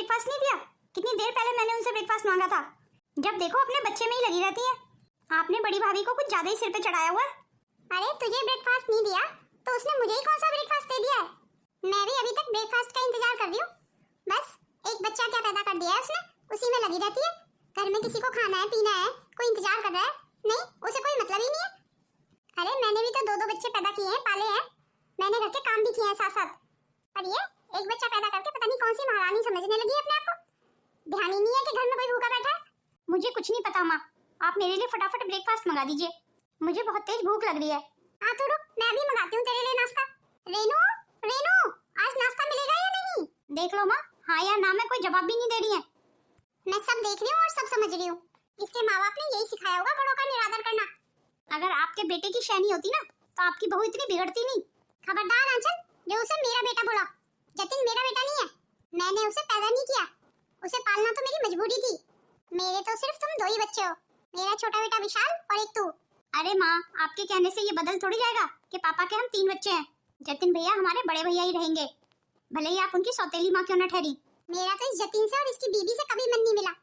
Breakfast नहीं दिया? कितनी देर पहले मैंने उनसे ब्रेकफास्ट मांगा था। जब देखो अपने बच्चे में ही लगी रहती है। आपने बड़ी भाभी को कुछ ज्यादा ही सिर पे चढ़ाया हुआ है। अरे तुझे ब्रेकफास्ट नहीं दिया तो उसने मुझे ही कौन सा ब्रेकफास्ट दे दिया है? मैं भी अभी तक ब्रेकफास्ट का इंतजार कर रही हूँ। बस एक बच्चा क्या पैदा कर दिया है उसने, उसी में लगी रहती है। घर में किसी को खाना है पीना है, कोई इंतजार कर रहा है? नहीं, उसे कोई मतलब ही नहीं है। अरे मैंने भी तो 2-2 बच्चे पैदा किए हैं, पाले हैं। मैंने घर के काम भी किए हैं साथ साथ। पर ये एक बच्चा पैदा करके पता नहीं कौन सी महारानी समझने लगी है अपने आप को। ध्यान ही नहीं है कि घर में कोई भूखा बैठा है। मुझे कुछ नहीं पता माँ, आप मेरे लिए फटाफट ब्रेकफास्ट मंगा दीजिए, मुझे बहुत तेज भूख लग रही है। हाँ तो रुक, मैं अभी मंगाती हूँ तेरे लिए नाश्ता। रेनू, रेनू, आज नाश्ता मिलेगा या नहीं? देख लो माँ, हाँ या ना में कोई जवाब भी नहीं दे रही है। मैं सब देख रही हूँ और सब समझ रही हूँ। इसके माँ बाप ने यही सिखाया होगा बड़ों का निरादर करना। अगर आपके बेटे की शैनी होती ना तो आपकी बहू इतनी बिगड़ती नहीं। खबरदार आंचल, जो उसे मेरा बेटा बोला। जतिन मेरा बेटा नहीं है, मैंने उसे पैदा नहीं किया। उसे पालना तो मेरी मजबूरी थी। मेरे तो सिर्फ तुम 2 ही बच्चे हो, मेरा छोटा बेटा विशाल और एक तू। अरे माँ, आपके कहने से ये बदल थोड़ी जाएगा कि पापा के हम 3 बच्चे हैं। जतिन भैया हमारे बड़े भैया ही रहेंगे, भले ही आप उनकी सौतेली माँ क्यों न ठहरी। मेरा तो इस जतिन से और इसकी बीबी से कभी मन नहीं मिला।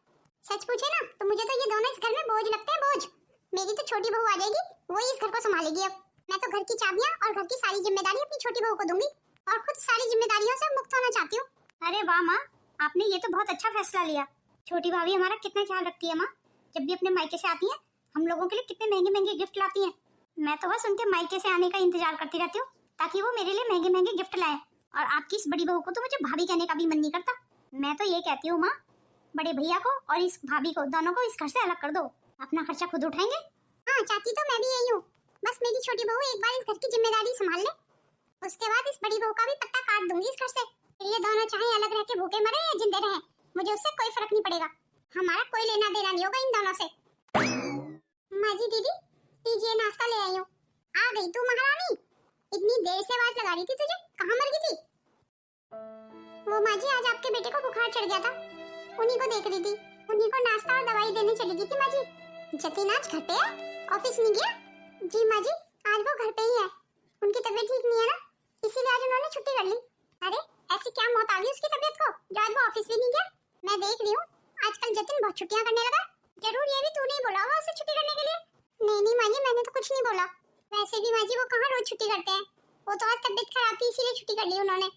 सच पूछे ना तो मुझे तो ये दोनों इस घर में बोझ लगते हैं, बोझ। मेरी तो छोटी बहू आ जाएगी, वही इस घर को संभालेगी। अब मैं तो घर की चाबियां और घर की सारी जिम्मेदारी अपनी छोटी बहू को दूंगी और खुद सारी जिम्मेदारियों से मुक्त होना चाहती हूँ। अरे वाह माँ, आपने ये तो बहुत अच्छा फैसला लिया। छोटी भाभी हमारा कितना ख्याल रखती है माँ। जब भी अपने मायके से आती है हम लोगों के लिए कितने महंगे महंगे गिफ्ट लाती है। मैं तो बस उनके मायके से आने का इंतजार करती रहती हूँ ताकि वो मेरे लिए महंगे महंगे गिफ्ट लाए। और आपकी इस बड़ी बहू को तो मुझे भाभी कहने का भी मन नहीं करता। मैं तो ये कहती हूँ माँ, बड़े भैया को और इस भाभी को दोनों को इस घर से अलग कर दो, अपना खर्चा खुद उठाएंगे। हाँ चाहती तो मैं भी यही हूँ। बस मेरी छोटी बहू एक बार इस घर की जिम्मेदारी संभाल ले, उसके बाद इस बड़ी बहू का भी पत्ता काट दूंगी इस घर से। ये दोनों चाहे अलग रह के भूखे मरे या जिंदे रहे, मुझे उससे कोई फर्क नहीं पड़ेगा। हमारा कोई लेना देना नहीं होगा इन दोनों से। माँ जी दीदी, लीजिए नाश्ता ले आई हूँ। आ गई तू महारानी, इतनी देर से आवाज लगा रही थी तुझे, कहाँ मर गई थी? वो माँ जी आज आपके बेटे को बुखार चढ़ गया था, उन्हीं को देख रही थी। उन्हीं को नाश्ता और दवाई देने चली गई थी माँ जी। जतिन आज घर पे है, ऑफिस नहीं गया? जी माँ जी, आज वो घर पे ही है। उनकी तबीयत ठीक नहीं है ना, इसीलिए आज उन्होंने छुट्टी कर ली। अरे ऐसी क्या मौत आ गई उसकी तबीयत को जो आज वो ऑफिस भी नहीं गया? मैं देख रही हूँ आजकल जतिन बहुत छुट्टियां करने लगा। जरूर ये भी तू नहीं बोला होगा उसे छुट्टी करने के लिए? नहीं नहीं माँ जी, मैंने तो कुछ नहीं बोला। वैसे भी माँ जी वो कहाँ रोज छुट्टी करते हैं, वो तो आज तबीयत खराब थी इसीलिए छुट्टी कर ली उन्होंने।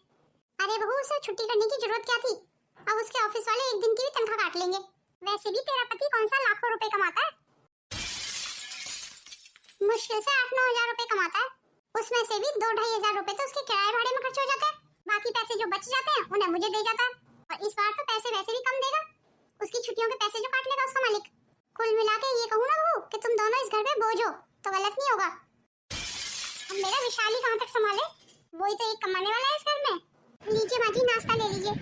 अरे बहू, उसे छुट्टी करने की जरूरत क्या थी? अब उसके ऑफिस वाले एक दिन की भी तनख्वाह काट लेंगे। वैसे भी तेरा पति कौन सा लाखों रुपए कमाता है, मुश्किल से 8-9 हजार रुपए कमाता है। उसमें से भी 2-2.5 हजार रुपए तो उसके किराए भाड़े में खर्च हो जाते हैं। बाकी पैसे जो बच जाते हैं उन्हें मुझे दे जाता है। और इस बार तो पैसे वैसे भी कम देगा, उसकी छुट्टियों के पैसे जो काट लेगा उसका मालिक। कुल मिला के ये कहूँ ना बहू कि तुम दोनों इस घर में बोझ हो तो गलत नहीं होगा। अब मेरा विशाली कहाँ तक संभाले, वही तो एक कमाने वाला है इस घर में। लीजिए माँ जी नाश्ता ले लीजिए।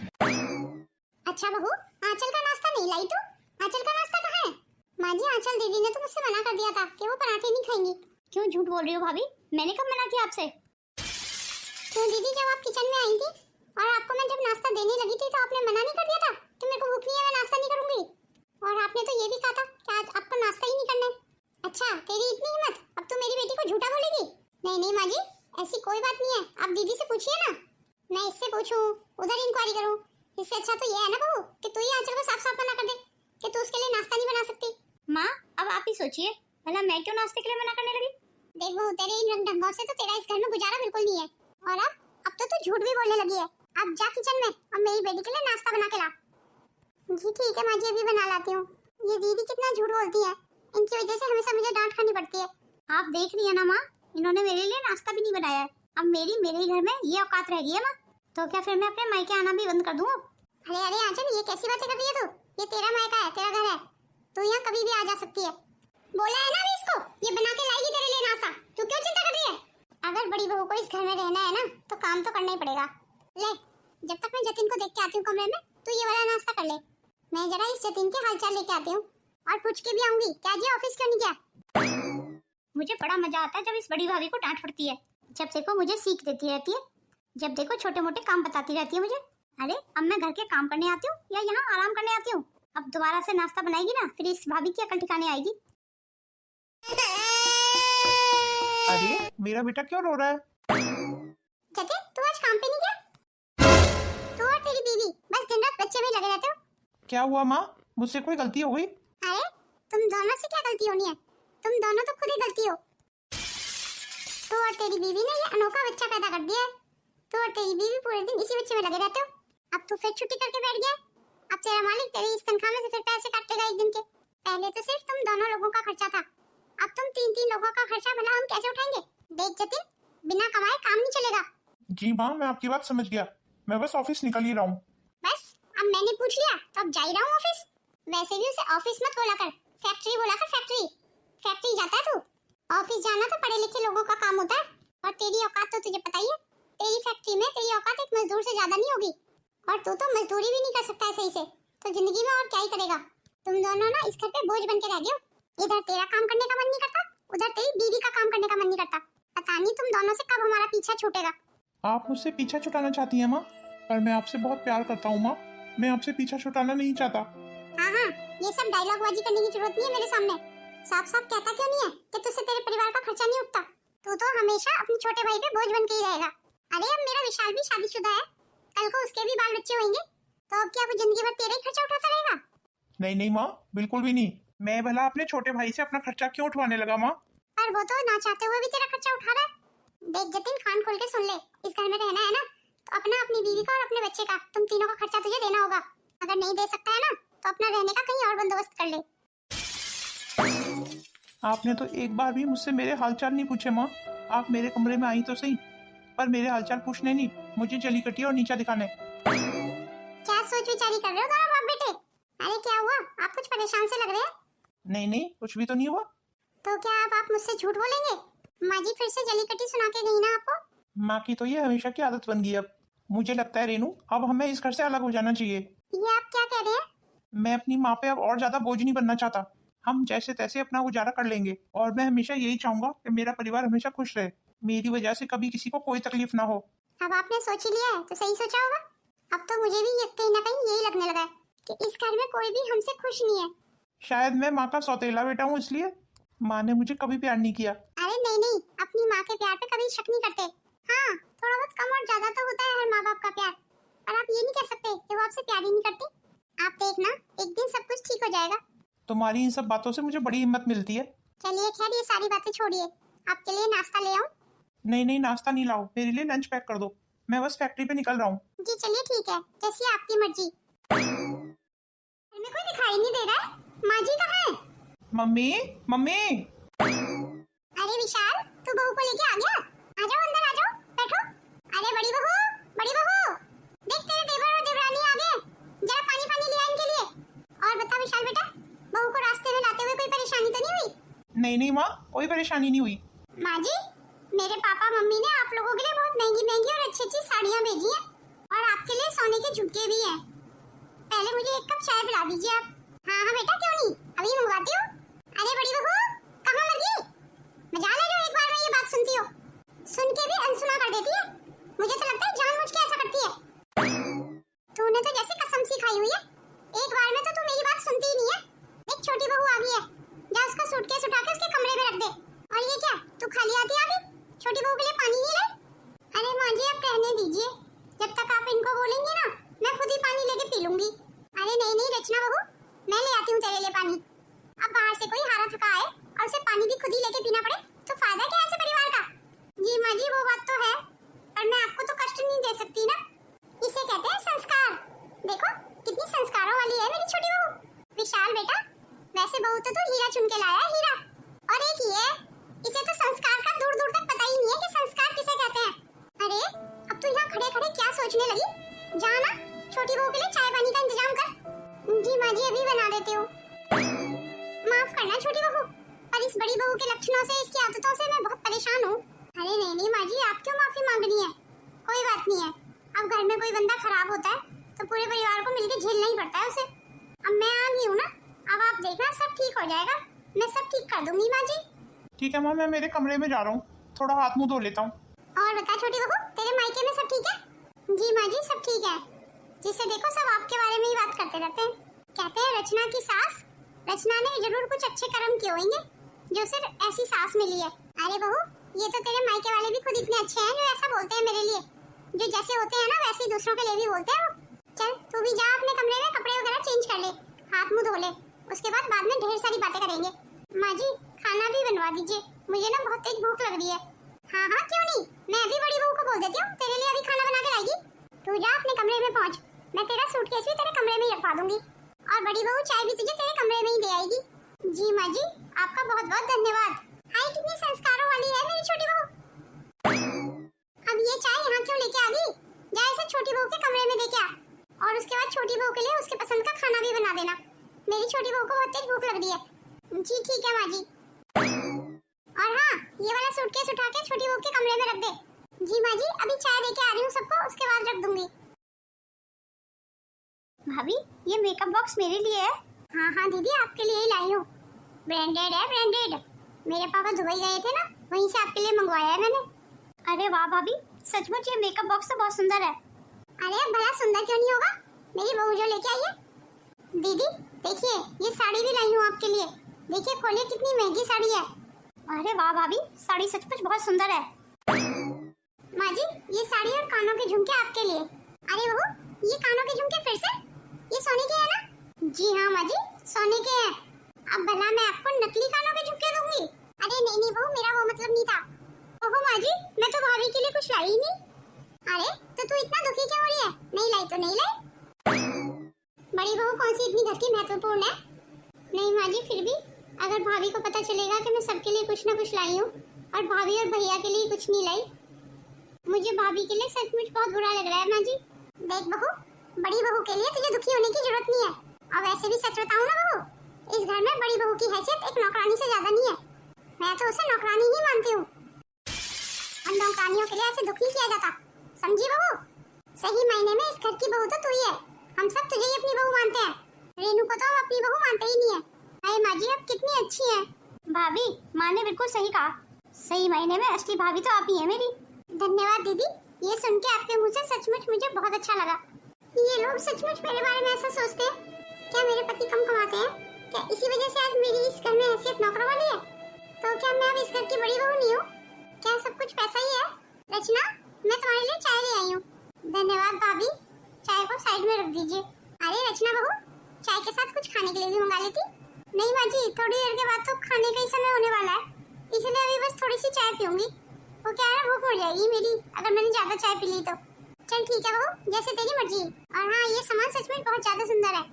अच्छा बहू, आंचल का नाश्ता नहीं लाई तू? आंचल का नाश्ता कहाँ है? माँ जी आंचल दीदी ने तो मुझसे मना कर दिया था कि वो पराठे नहीं खाएंगी। क्यों झूठ बोल रही हो भाभी, मैंने कब मना किया आपसे? क्यों दीदी, जब आप किचन में आई थी और आपको मैं जब नाश्ता देने लगी थी तो आपने मना नहीं कर दिया था कि मेरे को भूख नहीं है, मैं नाश्ता नहीं करूंगी? और आपने तो ये भी कहा था कि आज आपको नाश्ता ही नहीं करना है। अच्छा तेरी इतनी हिम्मत, अब तू मेरी बेटी को झूठा बोलेगी? नहीं नहीं माँ जी, ऐसी कोई बात नहीं है, आप दीदी से पूछिए ना। मैं इससे पूछूं, उधर इंक्वायरी करूं, इससे अच्छा तो ये है ना बहू कि तू ही आंचल को साफ साफ मना कर दे कि तू उसके लिए नाश्ता नहीं बना सकती। माँ अब आप ही सोचिए, भला मैं क्यों नाश्ते के लिए मना करने लगी? देख बहू, तेरे इन रंग ढंगों से तो तेरा इस घर में गुजारा बिल्कुल नहीं है। और अब तो तू झूठ भी बोलने लगी है। अब जा किचन में और मेरी बेटी के लिए नाश्ता बना के ला। जी ठीक है माँ जी, अभी बना लाती हूँ। ये दीदी कितना झूठ बोलती है, इनकी वजह से हमेशा मुझे डांट खानी पड़ती है। आप देख रही है ना माँ, इन्होंने मेरे लिए नाश्ता भी नहीं बनाया है। अब मेरे ही घर में ये औकात रह गई है माँ, तो क्या फिर मैं अपने मायके आना भी बंद कर दूँ? अरे अरे आंचल, ये कैसी बातें कर रही है तू? ये तेरा मायका है, तेरा घर है, तू यहाँ कभी भी आ जा सकती है। बोला है ना अभी इसको, ये बना के लाएगी तेरे लिए नाश्ता, तू क्यों चिंता कर रही है? अगर बड़ी बहू को इस घर में रहना है ना तो काम तो करना ही पड़ेगा। ले, जब तक मैं जतिन को देख के आती हूँ कमरे में, तू ये वाला नाश्ता कर ले। मैं जरा इस जतिन के हालचाल लेके आती हूँ और पूछ के भी आऊंगी क्या जी ऑफिस क्यों नहीं गया। मुझे बड़ा मजा आता है जब इस बड़ी भाभी को डांट पड़ती है। जब देखो मुझे सीख देती रहती है, जब देखो छोटे मोटे काम बताती रहती है मुझे। अरे अब मैं घर के काम करने आती हूँ या यहाँ आराम करने आती हूँ? अब दोबारा से नाश्ता बनाएगी ना, फिर इस भाभी की अकल ठिकाने आएगी। अरे मेरा बेटा क्यों रो रहा है? जतिन, तू आज काम पे नहीं गया? तू और तेरी बीवी बस दिन रात बच्चे में लगे रहते क्या हुआ माँ? मुझसे कोई गलती हो गई? अरे तुम दोनों से क्या गलती होनी है? तुम दोनों तो खुद ही गलती हो। तो और तेरी बीवी ने ये अनोखा बच्चा पैदा कर दिया है। तो और तेरी बीवी पूरे दिन इसी बच्चे में लगे रहते हो। अब तू फिर छुट्टी करके बैठ गया। अब तेरा मालिक तेरी इस तनख्वाह में से फिर पैसे काटेगा एक दिन के। पहले तो सिर्फ तुम दोनों लोगों का खर्चा था, अब तुम 3-3 लोगों का खर्चा भला हम कैसे उठाएंगे? देख जतिन, बिना कमाए काम नहीं चलेगा। जी माँ, मैं आपकी बात समझ गया। मैं बस ऑफिस निकल ही रहा हूँ। बस अब मैंने पूछ लिया तो अब जा ही रहा हूँ ऑफिस। वैसे भी उसे ऑफिस मत बोला कर, फैक्ट्री बोला कर। फैक्ट्री फैक्ट्री जाता है तू? ऑफिस जाना तो पढ़े लिखे लोगों का काम होता है। और तेरी औकात तो तुझे पता ही है। तेरी फैक्ट्री में तेरी औकात एक मजदूर से ज्यादा नहीं होगी। और तू तो मजदूरी भी नहीं कर सकता है सही से, तो जिंदगी में और क्या ही करेगा? तुम दोनों ना इस घर पे बोझ बन के रह गए हो। इधर तेरा काम करने का मन नहीं करता, उधर तेरी बीवी का काम करने का मन नहीं करता। पता नहीं तुम दोनों से कब हमारा पीछा छूटेगा। आप मुझसे पीछा छुटाना चाहती हैं माँ, पर मैं आपसे बहुत प्यार करता हूँ माँ। मैं आपसे पीछा छुटाना नहीं चाहता। हाँ हाँ, ये सब डायलॉग बाजी करने की जरूरत नहीं है मेरे सामने। साफ साफ कहता क्यों नहीं है कि तुझसे तेरे परिवार का खर्चा नहीं उठता? तू तो हमेशा अपने छोटे भाई पे बोझ बन के ही रहेगा। अरे अब मेरा विशाल भी शादीशुदा है, कल को उसके भी बाल बच्चे होंगे, तो अब क्या वो जिंदगी भर तेरा ही खर्चा उठाता रहेगा? नहीं नहीं माँ, बिल्कुल भी नहीं। मैं भला अपने छोटे भाई से अपना खर्चा क्यों उठवाने लगा माँ? पर वो तो ना चाहते हुए भी तेरा खर्चा उठा रहा है। देख जतिन, कान खोल के सुन ले, इस घर में रहना है ना तो अपना, अपनी बीवी का और अपने बच्चे का, तुम तीनों का खर्चा तुझे देना होगा। अगर नहीं दे सकता है ना तो अपना रहने का कहीं और बंदोबस्त कर ले। आपने तो एक बार भी मुझसे मेरे हालचाल नहीं पूछे माँ। आप मेरे कमरे में आई तो सही, पर मेरे हालचाल पूछने नहीं, मुझे जली कटी और नीचा दिखाने। क्या सोच विचारी कर रहे हो दोनों बाप बेटे? अरे क्या हुआ? आप कुछ परेशान से लग रहे हैं। नहीं नहीं, कुछ भी तो नहीं हुआ। तो क्या आप मुझसे झूठ बोलेंगे? माँ जी फिर से जली कटी सुना के गई ना आपको? माँ की तो ये हमेशा की आदत बन गई। अब मुझे लगता है रेनू, अब हमें इस घर से अलग हो जाना चाहिए। ये आप क्या कह रहे हैं? मैं अपनी माँ पे अब और ज्यादा बोझ नहीं बनना चाहता। हम जैसे तैसे अपना गुजारा कर लेंगे, और मैं हमेशा यही चाहूंगा कि मेरा परिवार हमेशा खुश रहे। मेरी वजह से कभी किसी को कोई तकलीफ ना हो। अब आपने सोच ही लिया है तो सही सोचा होगा। अब तो मुझे भी कहीं ना कहीं यही लगने लगा है कि इस घर में कोई भी हमसे खुश नहीं है। शायद मैं माँ का सौतेला बेटा हूँ, इसलिए माँ ने मुझे कभी प्यार नहीं किया। अरे नहीं नहीं, अपनी माँ के प्यार पे कभी शक नहीं करते। हाँ, थोड़ा बहुत कम और ज्यादा तो होता है हर माँ बाप का प्यार, पर आप ये नहीं कह सकते कि वो आपसे प्यार ही नहीं करती। आप देखना, एक दिन सब कुछ ठीक हो जाएगा। तुम्हारी इन सब बातों से मुझे बड़ी हिम्मत मिलती है। चलिए खैर, ये सारी बातें छोड़िए, आपके लिए नाश्ता ले आऊं? नहीं नहीं, नाश्ता नहीं लाओ, मेरे लिए लंच पैक कर दो। मैं बस फैक्ट्री पे निकल रहा हूँ। जी चलिए ठीक है, जैसी आपकी मर्जी। घर में कोई दिखाई नहीं दे रहा है, माँ जी कहाँ है? Mummy mummy. अरे विशाल, तू बहू को लेके आ गया? आ जाओ अंदर, आ जाओ, बैठो। अरे बड़ी बहू, बड़ी बहू, देख तेरे देवर और देवरानी आ गए, जरा पानी पानी ले आ इनके लिए। और बता विशाल बेटा, बहू को रास्ते में लाते हुए कोई परेशानी तो नहीं हुई? नहीं नहीं माँ, कोई परेशानी नहीं हुई। माँ जी, मेरे पापा मम्मी ने आप लोगों के लिए बहुत महंगी महंगी और अच्छी अच्छी साड़ियाँ भेजी हैं, और आपके लिए सोने के झुमके भी हैं। पहले मुझे एक कप चाय पिला दीजिए आप। हाँ हाँ बेटा, क्यों नहीं, अभी मंगवाती हूँ। अरे बड़ी बहू, कहाँ मर गई? मजाल है जो एक बार में ये बात सुनती हो, सुन के भी अनसुना कर देती है। मुझे तो लगता है जानबूझ के ऐसा करती है। तूने तो जैसे कसम सी खाई हुई है, एक बार में तो तू मेरी बात सुनती ही नहीं है। एक छोटी बहू आ गई है, जा उसका सूटकेस उठा के उसके कमरे में रख दे। और ये क्या, तू खाली आती आ गई? छोटी बहू के लिए पानी नहीं लाई? अरे माँ जी, अब कहने दीजिए, जब तक आप इनको बोलेंगी ना, मैं खुद ही पानी लेके पी लूंगी। अरे नहीं नहीं रचना बहू, मैं ले आती हूँ तेरे लिए पानी। अब बाहर से कोई हारा थका आए और उसे पानी भी खुद ही लेके पीना पड़े तो फायदा क्या है ऐसे परिवार का? जी माँ जी, वो बात तो है, पर मैं आपको तो कष्ट नहीं दे सकती ना। इसे कहते हैं संस्कार। देखो कितनी संस्कारों वाली है मेरी छोटी बहू। विशाल बेटा, वैसे बहू तो तू हीरा चुन के लाया है, हीरा। और एक ये, इसे तो संस्कार का दूर दूर तक पता ही नहीं है कि संस्कार किसे कहते हैं। अरे अब तू यहाँ खड़े खड़े क्या सोचने लगी? जा ना, छोटी बहू के लिए चाय पानी का इंतजाम कर। जी माँ जी, अभी बना देती हूँ। माफ करना छोटी बहू, पर इस बड़ी बहू के लक्षणों से, इसकी आदतों से मैं बहुत परेशान हूँ। अरे नहीं नहीं माँ जी, आप क्यों माफी मांगनी है? कोई बात नहीं है, अब घर में कोई बंदा खराब होता है तो पूरे परिवार को मिलकर झेलना ही पड़ता है उसे। अब मैं आ गई हूँ ना, अब आप देखना सब ठीक हो जाएगा, मैं सब ठीक कर दूंगी माँ जी। ठीक है माँ, मैं मेरे कमरे में जा रहा हूँ, थोड़ा हाथ मुंह धो लेता हूँ। और बता छोटी बहू, तेरे मायके में सब ठीक है? जी माँ जी, सब ठीक है। जिसे देखो सब आपके बारे में ही बात करते रहते हैं। कहते हैं रचना की सास, रचना ने जरूर कुछ अच्छे कर्म किए होंगे जो सिर्फ ऐसी सास मिली है। अरे बहू, ये तो तेरे मायके वाले भी खुद इतने अच्छे हैं जो ऐसा बोलते हैं मेरे लिए। जो जैसे होते हैं ना वैसे ही दूसरों के लिए भी बोलते हैं वो। चल तू भी जा अपने कमरे में कपड़े वगैरह चेंज कर ले, हाथ मुंह धो ले, उसके बाद में ढेर सारी बातें करेंगे। माँ जी खाना भी बनवा दीजिए, मुझे ना बहुत तेज भूख लग रही है। हाँ हाँ क्यों नहीं, मैं अभी बड़ी बहू को बोल देती हूँ, तेरे लिए अभी खाना बना के लाएगी। तू जा अपने कमरे में पहुँच, मैं तेरा सूटकेस भी तेरे कमरे में ही रखवा दूंगी और बड़ी बहू चाय भी तुझे तेरे कमरे में ही दे आएगी। जी माँ जी आपका बहुत बहुत धन्यवाद। हाय कितनी संस्कारों वाली है मेरी छोटी बहू। अब ये चाय यहाँ क्यों लेके आ गई, जा इसे छोटी बहू के कमरे में दे के आ और उसके बाद छोटी बहू के लिए उसके पसंद का खाना भी बना देना। मेरी छोटी बहू को बहुत तेज भूख लग रही है। जी ठीक है माँ जी। और हाँ ये वाला सूटकेस उठा के छोटी बहू के कमरे में रख दे। जी माँ जी अभी चाय देके आ रही हूँ सबको, उसके बाद रख दूंगी। भाभी ये मेकअप बॉक्स मेरे लिए है। हाँ हाँ दीदी आपके लिए ही लाई हूँ, ब्रांडेड है ब्रांडेड। मेरे पापा दुबई गए थे ना, वहीं से आपके लिए मंगवाया है मैंने। अरे वाह भाभी, सचमुच ये मेकअप बॉक्स तो बहुत सुंदर है। अरे भला सुंदर क्यों नहीं होगा, मेरी बहू जो लेके आई है। दीदी देखिए ये साड़ी भी लाई हूँ आपके लिए, देखिए खोलिए कितनी महंगी साड़ी है। अरे वाह भाभी, साड़ी सचमुच बहुत सुंदर है। माँ जी ये साड़ी और कानों के झुमके आपके लिए। अरे बहू ये कानों के झुमके फिर से, ये सोने के हैं ना? जी हाँ माँ जी सोने के हैं। अब भला मैं आपको नकली कानों के झुमके दूंगी? अरे नहीं नहीं बहू मेरा वो मतलब नहीं था। ओहो माँ जी मैं तो भाभी के लिए कुछ लाई ही नहीं। अरे तो तू इतना दुखी क्यों हो रही है, नहीं लाई तो नहीं लाई। बड़ी बहू कौन सी इतनी घर की महत्वपूर्ण है? नहीं माँ जी फिर भी अगर भाभी को पता चलेगा कि मैं सबके लिए कुछ न कुछ लाई हूँ और भाभी और भैया के लिए कुछ नहीं लाई, मुझे भाभी के लिए सचमुच बहुत बुरा लग रहा है। माँ जी देख बहू, बड़ी बहू के लिए तुझे दुखी होने की जरूरत नहीं है। और वैसे भी सच बताऊं ना बहू, इस घर में बड़ी बहू की हैसियत एक नौकरानी से ज्यादा नहीं है। मैं तो उसे नौकरानी ही मानती हूँ और नौकरानियों के लिए ऐसे दुख नहीं किया जाता, समझी बहू? सही मायने में इस घर की बहू तो तू ही है, हम सब तुझे ही अपनी बहू मानते हैं। रेनू को तो हम अपनी बहू मानते ही नहीं है। अरे माँ जी आप कितनी अच्छी हैं। भाभी माँ ने बिल्कुल सही कहा, सही मायने में असली भाभी तो आप ही है मेरी। धन्यवाद दीदी, ये सुन के आपके मुंह से सचमुच मुझे बहुत अच्छा लगा। ये लोग सचमुच मेरे बारे में ऐसा सोचते हैं, क्या मेरे पति कम कमाते हैं? क्या इसी वजह से आज मेरी इस घर में हैसियत नौकर वाली है? तो क्या मैं अब इस घर की बड़ी बहू नहीं हूँ? क्या सब कुछ पैसा ही है? रचना मैं तुम्हारे लिए चाय ले आई हूँ। धन्यवाद भाभी, चाय को साइड में रख दीजिए। अरे रचना बहू चाय के साथ कुछ खाने के लिए भी मंगा लेती। नहीं माँ जी थोड़ी देर के बाद तो खाने का ही समय होने वाला है, इसलिए अभी बस थोड़ी सी चाय पीऊंगी। वो क्या है भूख हो जाएगी मेरी अगर मैंने ज्यादा चाय पी ली तो। चल ठीक है बहू जैसे तेरी मर्जी। और हाँ ये सामान सच में बहुत ज्यादा सुंदर है,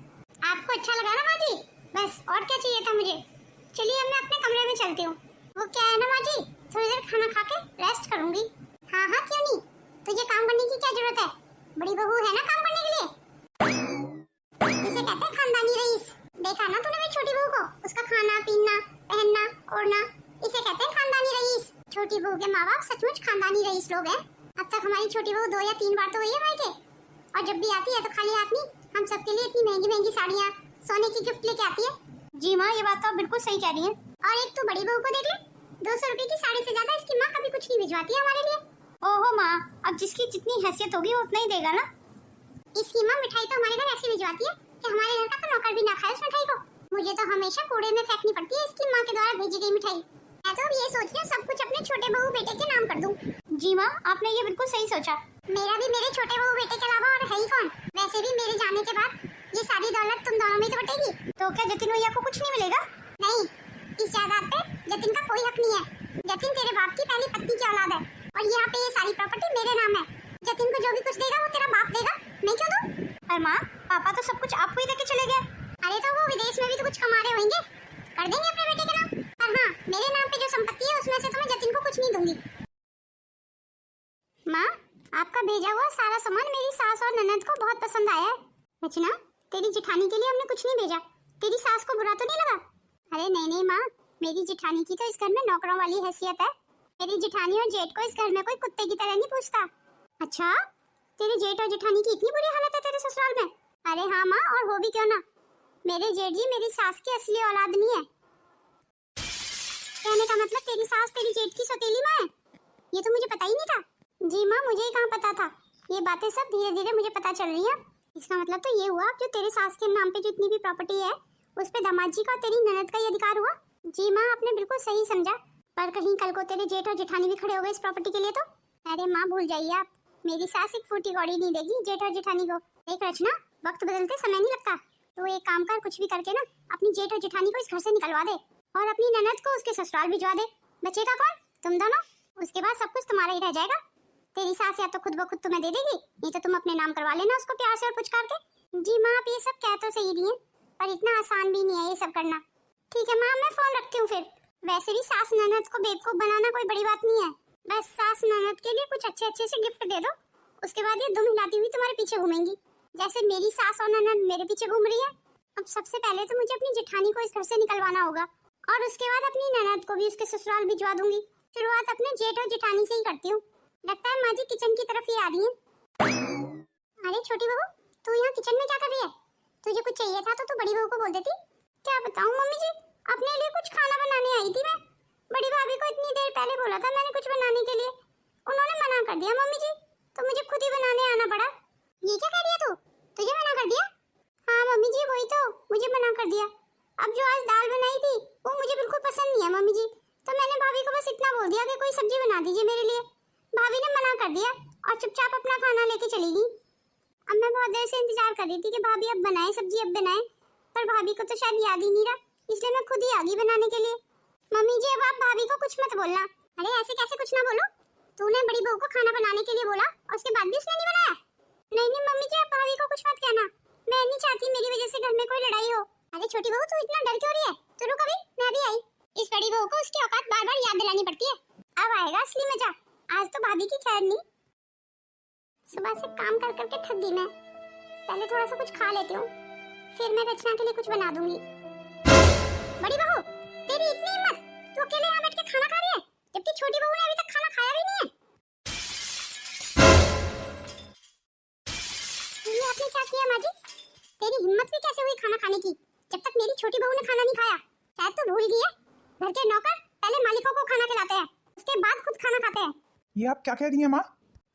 आपको अच्छा लगा ना माँ जी? बस और क्या चाहिए था मुझे। चलिए अब मैं अपने कमरे में चलती हूँ। वो क्या है ना माँ जी, थोड़ी देर खाना खा के रेस्ट करूंगी। हाँ हाँ क्यों नहीं, तुझे काम करने की क्या जरूरत है, बड़ी बहू है ना काम करने के लिए। इसे कहते हैं खानदानी रईस। देखा ना तूने मेरी छोटी बहू को, उसका खाना पीना पहनना ओढ़ना, इसे कहते हैं खानदानी रईस। छोटी बहू के माँ बाप सचमुच खानदानी रईस लोग हैं। अब तक हमारी छोटी बहू 2 या 3 बार तो हुई है मायके, और जब भी आती है तो खाली हाथ नहीं हम सबके लिए इतनी महंगी महंगी साड़ियाँ सोने की गिफ्ट लेके आती है। जी माँ ये बात तो आप बिल्कुल सही कह रही हैं। और एक तू बड़ी बहू को देख ले, 200 रुपए की साड़ी से ज्यादा इसकी माँ कभी कुछ नहीं भिजवाती है हमारे लिए। ओहो माँ, अब जिसकी जितनी हैसियत होगी वो उतना ही देगा ना। इसकी माँ मिठाई तो हमारे घर ऐसी भिजवाती है कि हमारे घर का तो नौकर भी ना खाए उस मिठाई को। मुझे तो हमेशा कूड़े में फेंकनी पड़ती है इसकी माँ के द्वारा भेजी गई मिठाई। मैं तो अब ये सोच रही हूँ सब कुछ अपने छोटे बहू बेटे के नाम कर दूं। जी माँ आपने ये बिल्कुल सही सोचा। मेरा भी मेरे छोटे बहू बेटे के अलावा और है ही कौन। वैसे भी मेरे जाने के बाद ये सारी दौलत तुम दोनों में तो बटेगी। तो क्या जतिन भैया को कुछ नहीं मिलेगा? नहीं, इस जायदाद पे जतिन का कोई हक नहीं है। जतिन तेरे बाप की पहली पत्नी की औलाद है और यहाँ पे ये सारी प्रॉपर्टी मेरे नाम है। जतिन को जो भी कुछ देगा वो तेरा बाप देगा, मैं क्यों दूं? अरे माँ पापा तो सब कुछ आपको ही देके चले गए। अरे तो वो विदेश में भी तो कुछ कमा रहे होंगे, कर देंगे अपने बेटे के नाम। पर हाँ मेरे नाम पे जो संपत्ति है उसमें से तो मैं जतिन को कुछ नहीं दूंगी। माँ आपका भेजा हुआ सारा सामान मेरी सास और ननद को बहुत पसंद आया है। रचना तेरी जेठानी के लिए हमने कुछ नहीं भेजा, तेरी सास को बुरा तो नहीं लगा? अरे नहीं नहीं माँ, मेरी जेठानी की तो इस घर में नौकरों वाली हैसियत है। मेरी जेठानी और जेठ को इस घर में कोई कुत्ते की तरह नहीं पूछता। अच्छा तेरे जेठ और जेठानी की इतनी बुरी हालत है तेरे ससुराल में? अरे हाँ माँ और हो भी क्यों ना, मेरे जेठ जी मेरी सास की असली औलाद नहीं है। कहने का मतलब तेरी सास तेरी जेठ की सौतेली माँ है? ये तो मुझे पता ही नहीं था। जी माँ मुझे ही कहाँ पता था, ये बातें सब धीरे धीरे मुझे पता चल रही है। इसका मतलब तो ये हुआ जो तेरे सास के नाम पे जो इतनी भी प्रॉपर्टी है उस पे दामाद जी का और तेरी ननद का ही अधिकार हुआ। जी माँ आपने बिल्कुल सही समझा, पर कहीं कल को तेरे जेठ और जेठानी भी खड़े हो गए इस प्रॉपर्टी के लिए तो? अरे माँ भूल जाइए आप, मेरी सास एक फूटी कौड़ी नहीं देगी जेठ और जेठानी को। देख रचना, वक्त बदलते समय नहीं लगता। तो एक काम कर, कुछ भी करके ना अपनी जेठ और जेठानी को इस घर से निकलवा दे और अपनी ननद को उसके ससुराल भिजवा दे। बचेगा कौन? तुम दोनों। उसके बाद सब कुछ तुम्हारा ही रह जाएगा। तेरी सास या तो खुद ब खुद तुम्हें दे देगी, नहीं तो तुम अपने नाम करवा लेना उसको प्यार से और पुचकार के। जी माँ, आप ये सब कह तो सही रही हैं, पर इतना आसान भी नहीं है ये सब करना। ठीक है माँ, मैं फोन रखती हूँ फिर। वैसे भी सास ननद को बेवकूफ बनाना कोई बड़ी बात नहीं है। बस सास ननद के लिए कुछ अच्छे से गिफ्ट दे दो, उसके बाद ये दुम हिलाती हुई तुम्हारे पीछे घूमेंगी, जैसे मेरी सास और ननद मेरे पीछे घूम रही है। अब सबसे पहले तो मुझे अपनी जेठानी को इस घर से निकलवाना होगा और उसके बाद अपनी ननद को भी उसके ससुराल भिजवा दूंगी। शुरुआत अपने जेठ और जेठानी से ही करती हूँ। लगता है माँ जी किचन की तरफ ही आ रही है। अरे छोटी बहू, तू यहाँ किचन में क्या कर रही है? तुझे कुछ चाहिए था तो तू बड़ी बहू को बोल देती। क्या बताऊँ मम्मी जी, अपने लिए कुछ खाना बनाने आई थी मैं। बड़ी भाभी को इतनी देर पहले बोला था मैंने कुछ बनाने के लिए, उन्होंने मना कर दिया मम्मी जी, तो मुझे खुद ही बनाने आना पड़ा। ये क्या कह रही है तू? तुझे मना कर दिया? हाँ मम्मी जी, वही तो, मुझे मना कर दिया। अब जो आज दाल बनाई थी वो मुझे बिल्कुल पसंद नहीं है मम्मी जी, तो मैंने भाभी को बस इतना बोल दिया कि कोई सब्जी बना दीजिए मेरे लिए। भाभी ने मना कर दिया और चुपचाप अपना खाना लेके चली गई। अब मैं बहुत देर से इंतजार कर रही थी कि भाभी अब बनाए सब्जी, अब बनाए, पर भाभी को तो शायद याद ही नहीं रहा, इसलिए मैं खुद ही आ गई बनाने के लिए। मम्मी जी, अब आप भाभी को कुछ मत बोलना। अरे ऐसे कैसे कुछ ना बोलो? तूने बड़ी बहू को खाना बनाने के लिए बोला और उसके बाद भी उसने नहीं बनाया? नहीं नहीं मम्मी जी, आप भाभी को कुछ मत कहना, मैं नहीं चाहती मेरी वजह से घर में कोई लड़ाई हो। अरे छोटी बहू, तू इतना डर क्यों रही है? तो रुक, अभी मैं भी आई। इस बड़ी बहू को उसकी औकात बार बार याद दिलानी पड़ती है। अब आएगा असली मजा। आज तो भाभी की खैर नहीं। सुबह से काम कर करके थक गई मैं, पहले थोड़ा सा कुछ खा लेती हूँ, फिर मैं रचना के लिए कुछ बना दूंगी। बड़ी बहू, तेरी इतनी हिम्मत, तू अकेले यहाँ बैठ के खाना खा रही है, जबकि छोटी बहू ने अभी तक खाना खाया भी नहीं है। ये आपने क्या किया माँ जी? तेरी हिम्मत भी कैसे हुई खाना खाने की, जब तक मेरी छोटी बहू ने खाना नहीं खाया? शायद तू भूल गई है, घर के नौकर पहले मालिकों को खाना खिलाते हैं, उसके बाद खुद खाना खाते हैं। ये आप क्या कह रही हैं माँ?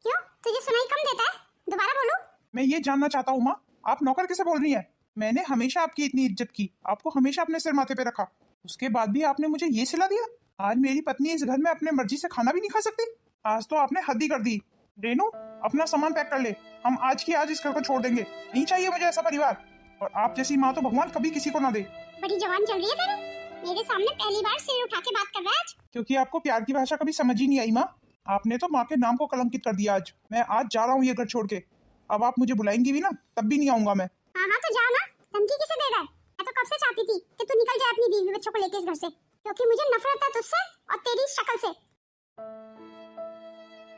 क्यों, तुझे सुनाई कम देता है? दोबारा बोलूं? मैं ये जानना चाहता हूँ माँ, आप नौकर कैसे बोल रही हैं? मैंने हमेशा आपकी इतनी इज्जत की, आपको हमेशा अपने सिर माथे पे रखा, उसके बाद भी आपने मुझे ये सिला दिया? आज मेरी पत्नी इस घर में अपने मर्जी से खाना भी नहीं खा सकती? आज तो आपने हद ही कर दी। रेनू, अपना सामान पैक कर ले, हम आज की आज इस घर को छोड़ देंगे। नहीं चाहिए मुझे ऐसा परिवार, और आप जैसी माँ तो भगवान कभी किसी को ना दे। बड़ी जवान चल रही है तेरी, मेरे सामने पहली बार सिर उठा के बात कर रहा है आज। क्योंकि आपको प्यार की भाषा कभी समझ ही नहीं आई माँ। आपने तो माँ के नाम को कलंकित कर दिया। आज मैं आज जा रहा हूँ ये घर छोड़ के। अब आप मुझे बुलाएंगी भी ना, तब भी नहीं आऊंगा मैं। हाँ हाँ, तो जा ना, धमकी किसे दे रहा है? मैं तो कब से चाहती थी कि तू निकल जाए अपनी बीवी बच्चों को लेके इस घर से, क्योंकि मुझे नफरत है तुझसे और तेरी शक्ल से।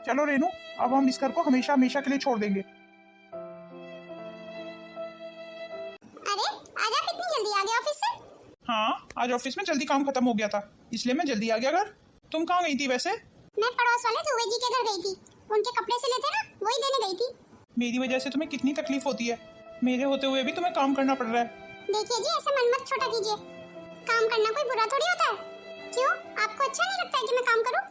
चलो रेनू, अब हम इस घर को हमेशा हमेशा के लिए छोड़ देंगे। अरे आज आप इतनी जल्दी आ गए ऑफिस से? हाँ, आज ऑफिस में जल्दी काम खत्म हो गया था, इसलिए मैं जल्दी आ गया घर। तुम कहाँ गई थी वैसे? मैं पड़ोस वाले दुबे जी के घर गई थी, उनके कपड़े सिले थे ना, वही देने गई थी। मेरी वजह से तुम्हें कितनी तकलीफ होती है, मेरे होते हुए भी तुम्हें काम करना पड़ रहा है। देखिए जी, ऐसे मन मत छोटा कीजिए, काम करना कोई बुरा थोड़ी होता है। क्यों, आपको अच्छा नहीं लगता है कि मैं काम करूं?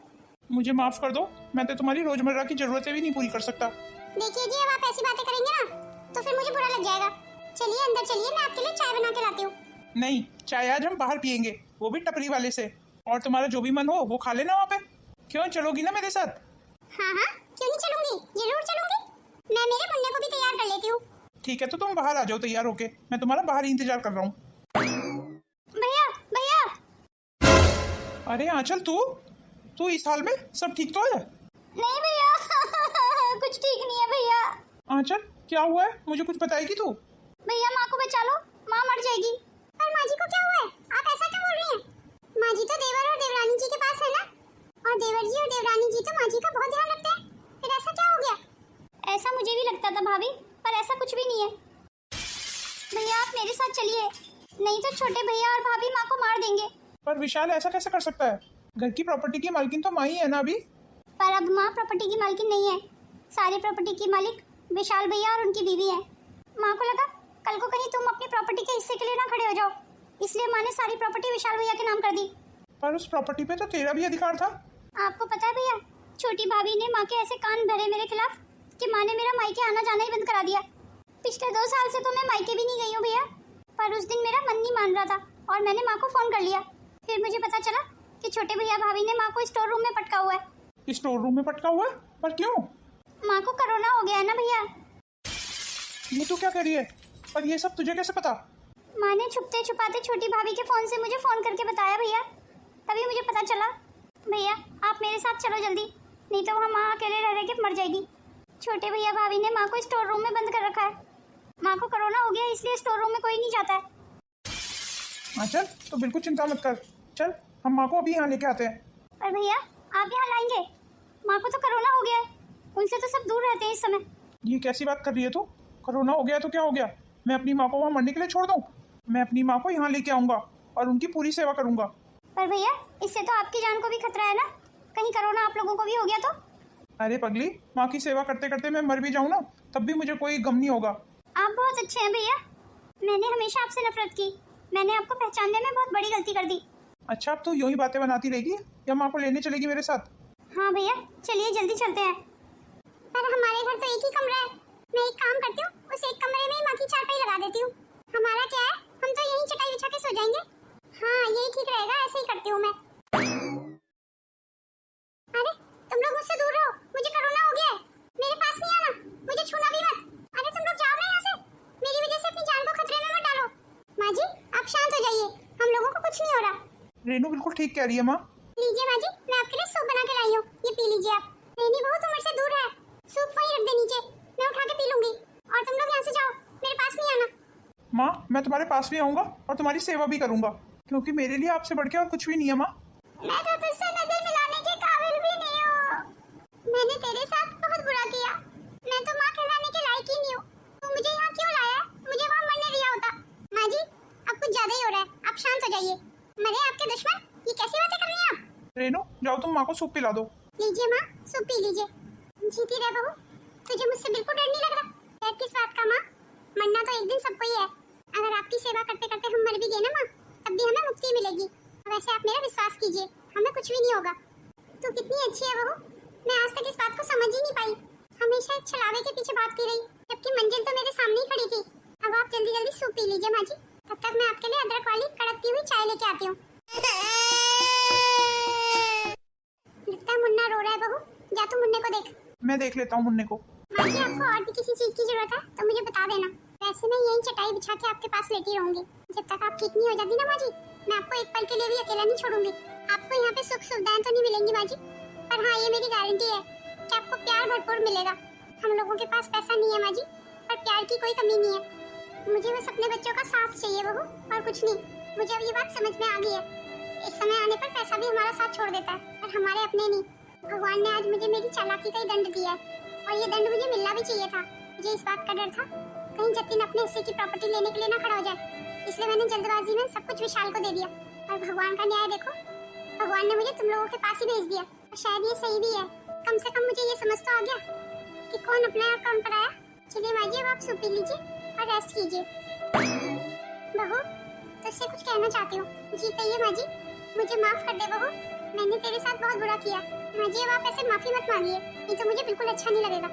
मुझे माफ कर दो, मैं तो तुम्हारी रोजमर्रा की जरूरतें भी नहीं पूरी कर सकता। देखिए जी, अब आप ऐसी बातें करेंगे ना तो फिर मुझे बुरा लग जाएगा। चलिए अंदर चलिए, मैं आपके लिए चाय बना के लाती हूँ। नहीं, चाय आज हम बाहर पियेंगे, वो भी टपरी वाले से, और तुम्हारा जो भी मन हो वो खा लेना वहाँ पे। क्यों, चलोगी ना मेरे साथ? हाँ हाँ, क्यों नहीं चलूंगी, जरूर चलूंगी। मैं मेरे मुन्ने को भी तैयार कर लेती हूँ। ठीक है, तो तुम बाहर आ जाओ तैयार होके, मैं तुम्हारा बाहर ही इंतजार कर रहा हूँ। भैया भैया। अरे आंचल, तू इस हाल में? सब ठीक तो है? नहीं भैया कुछ ठीक नहीं है भैया। आंचल, क्या हुआ है? मुझे कुछ बताएगी तू? भैया माँ को बचा लो, माँ मर जाएगी। पर माँ जी को क्या हुआ है? आप ऐसा क्यों बोल रही हैं? माँ जी तो देवर और देवरानी जी के पास है ना, और देवर जी और देवरानी जी तो माँ जी का बहुत ध्यान रखते हैं, फिर ऐसा क्या हो गया? ऐसा मुझे भी लगता था भाभी, पर ऐसा कुछ भी नहीं है। भैया आप मेरे साथ चलिए, नहीं तो छोटे भैया और भाभी माँ को मार देंगे। पर विशाल ऐसा कैसे कर सकता है? घर की प्रॉपर्टी की मालकिन तो माँ ही है ना अभी। पर अब माँ प्रॉपर्टी की मालकिन नहीं है, सारी प्रॉपर्टी की मालिक विशाल भैया और उनकी बीवी है। माँ को लगा कल को कहीं तुम अपनी प्रॉपर्टी के हिस्से के लिए ना खड़े हो जाओ, इसलिए माँ ने सारी प्रॉपर्टी विशाल भैया के नाम कर दी। पर उस प्रॉपर्टी पे तो तेरा भी अधिकार था। आपको पता है भैया, छोटी भाभी ने माँ के ऐसे कान भरे मेरे खिलाफ कि माँ ने मेरा मायके आना जाना ही बंद करा दिया। पिछले 2 साल से तो मैं मायके भी नहीं गई हूँ भैया, पर उस दिन मेरा मन नहीं मान रहा था और मैंने माँ को फोन कर लिया। फिर मुझे पता चला कि छोटे भैया भाभी ने माँ को स्टोर रूम में पटका हुआ है। स्टोर रूम में पटका हुआ है? पर क्यों? माँ को कोरोना हो गया है ना भैया। ये तू क्या कह रही है? पर ये सब तुझे कैसे पता? माँ ने छुपते छुपाते छोटी भाभी के फोन से मुझे फोन करके बताया भैया, तभी मुझे पता चला। भैया आप मेरे साथ चलो जल्दी, नहीं तो वहाँ माँ अकेले रह रह के मर जाएगी। छोटे भैया भाभी ने माँ को स्टोर रूम में बंद कर रखा है। माँ को कोरोना हो गया इसलिए स्टोर रूम में कोई नहीं जाता है। हाँ चल, तो बिल्कुल चिंता मत कर, चल हम माँ को अभी यहाँ लेके आते हैं। पर भैया आप यहाँ लाएंगे? माँ को तो कोरोना हो गया है, उनसे तो सब दूर रहते हैं इस समय। ये कैसी बात कर रही है तू? कोरोना हो गया तो क्या हो गया? मैं अपनी माँ को वहाँ मरने के लिए छोड़ दूँ? मैं अपनी माँ को यहाँ लेके आऊँगा और उनकी पूरी सेवा करूँगा। पर भैया इससे तो आपकी जान को भी खतरा है ना, कहीं कोरोना आप लोगों को भी हो गया तो? अरे पगली, माँ की सेवा करते करते मैं मर भी जाऊँ ना, तब भी मुझे कोई गम नहीं होगा। आप बहुत अच्छे हैं भैया, मैंने हमेशा आपसे नफरत की, मैंने आपको पहचानने में बहुत बड़ी गलती कर दी। अच्छा, अब तू यूं ही बातें बनाती रहेगी या माँ को लेने चलेगी मेरे साथ? हाँ भैया चलिए जल्दी चलते हैं। पर हमारे घर तो एक ही कमरा है, मैं एक काम करती हूँ, उस एक कमरे में ही माँ की चारपाई लगा देती हूँ। हमारा क्या है, हम तो यहीं चटाई बिछा के सो जाएंगे। हाँ यही ठीक रहेगा, ऐसे ही करती हूँ मैं। अरे तुम लोग मुझसे दूर रहो, मुझे कोरोना हो गया है, मेरे पास नहीं आना, मुझे छूना भी मत। अरे तुम लोग जाओ ना यहाँ से, मेरी वजह से अपनी जान को खतरे में मत डालो। माँ जी आप शांत हो जाइए, हम लोगों को कुछ नहीं हो रहा। रेनू बिल्कुल ठीक कह रही है माँ। लीजिए माँ जी, मैं आपके लिए सूप बना के लाई हूँ, ये पी लीजिए आप। रेनी बहुत उम्र से दूर है, सूप वहीं रख दे नीचे, मैं उठा के पी लूंगी। और तुम लोग यहाँ से जाओ, मेरे पास नहीं आना। माँ मैं तुम्हारे पास भी आऊँगा और तुम्हारी सेवा भी करूँगा, क्योंकि मेरे लिए आपसे बढ़ के और कुछ भी नहीं है माँ। मैं तो तुझसे नजर मिलाने के काबिल भी नहीं हूँ। मैंने तेरे साथ बहुत बुरा किया, मैं तो माँ कहलाने के लायक ही नहीं हूँ। तू मुझे यहाँ क्यों लाया है? मुझे वहाँ मरने दिया होता। माँ जी अब कुछ ज्यादा ही हो रहा है, आप शांत हो जाइए। मरे आपके दुश्मन, ये कैसी बातें कर रही हैं आप? रेनू जाओ, तुम माँ को सूप पिला दो। लीजिए माँ, सूप पी लीजिए। जीती रह बहू, तुझे मुझसे बिल्कुल डर नहीं लग रहा? डर किस बात का माँ, मरना तो एक दिन सबको ही है। अगर आपकी सेवा करते करते हम मर भी गए ना माँ, तब भी हमें मुक्ति मिलेगी। वैसे आप मेरा विश्वास कीजिए, हमें कुछ भी नहीं होगा। तू कितनी अच्छी है बहू, मैं आज तक इस बात को समझ ही नहीं पाई। हमेशा एक छलावे के पीछे भागती रही, जबकि मंजिल तो मेरे सामने ही खड़ी थी। अब आप जल्दी जल्दी सूप पी लीजिए माँ जी, तब तक मैं आपके लिए अदरक वाली कड़कती हुई चाय लेके आती हूँ। लगता है मुन्ना रो रहा है बहू, जा तू मुन्ने को देख। मैं देख लेता हूँ मुन्ने को। माँ जी आपको और भी किसी चीज की जरूरत है तो मुझे बता देना, वैसे मैं यही चटाई बिछा के आपके पास लेटी रहूंगी जब तक आप ठीक नहीं हो जाती ना माँ जी। मैं आपको एक पल के लिए भी अकेला नहीं छोड़ूंगी। आपको यहाँ पे सुख सुविधाएं तो नहीं मिलेंगी माँ जी, पर हाँ ये मेरी गारंटी है कि आपको प्यार भरपूर मिलेगा। हम लोगों के पास पैसा नहीं है माँ जी, पर प्यार की कोई कमी नहीं है। मुझे बस अपने बच्चों का साथ चाहिए बहू, और कुछ नहीं। मुझे अब ये बात समझ में आ गई है, एक समय आने पर पैसा भी हमारा साथ छोड़ देता है, पर हमारे अपने नहीं। भगवान ने आज मुझे मेरी चालाकी का ही दंड दिया है, और ये दंड मुझे मिलना भी चाहिए था। मुझे इस बात का डर था कहीं जतिन अपने हिस्से की प्रॉपर्टी लेने के लिए ना खड़ा हो जाए, इसलिए मैंने जल्दबाजी में सब कुछ विशाल को दे दिया। और भगवान का न्याय देखो, भगवान ने मुझे तुम लोगों के पास ही भेज दिया। और शायद ये सही भी है, कम से कम मुझे ये समझ तो आ गया कि कौन अपना और कौन पराया। चलिए माँ जी अब आप सूप पी लीजिए और रेस्ट कीजिए। बहू तुझसे कुछ कहना चाहती हूँ। जी कहिए माँ जी। मुझे माफ कर दे बहू, मैंने तेरे साथ बहुत बुरा किया। माँ जी अब आप ऐसे माफी मत मांगिए, नहीं तो मुझे बिल्कुल अच्छा नहीं लगेगा।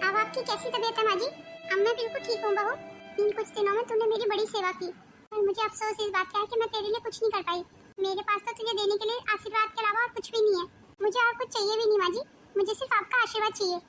अब आपकी कैसी तबीयत है माँ जी? अब मैं बिल्कुल ठीक हूँ बहू। इन कुछ दिनों में तूने मेरी बड़ी सेवा की, और मुझे अफसोस इस बात का है कि मैं तेरे लिए कुछ नहीं कर पाई। मेरे पास तो तुझे देने के लिए आशीर्वाद के अलावा और कुछ भी नहीं है। मुझे और कुछ चाहिए भी नहीं माँ जी, मुझे सिर्फ आपका आशीर्वाद चाहिए।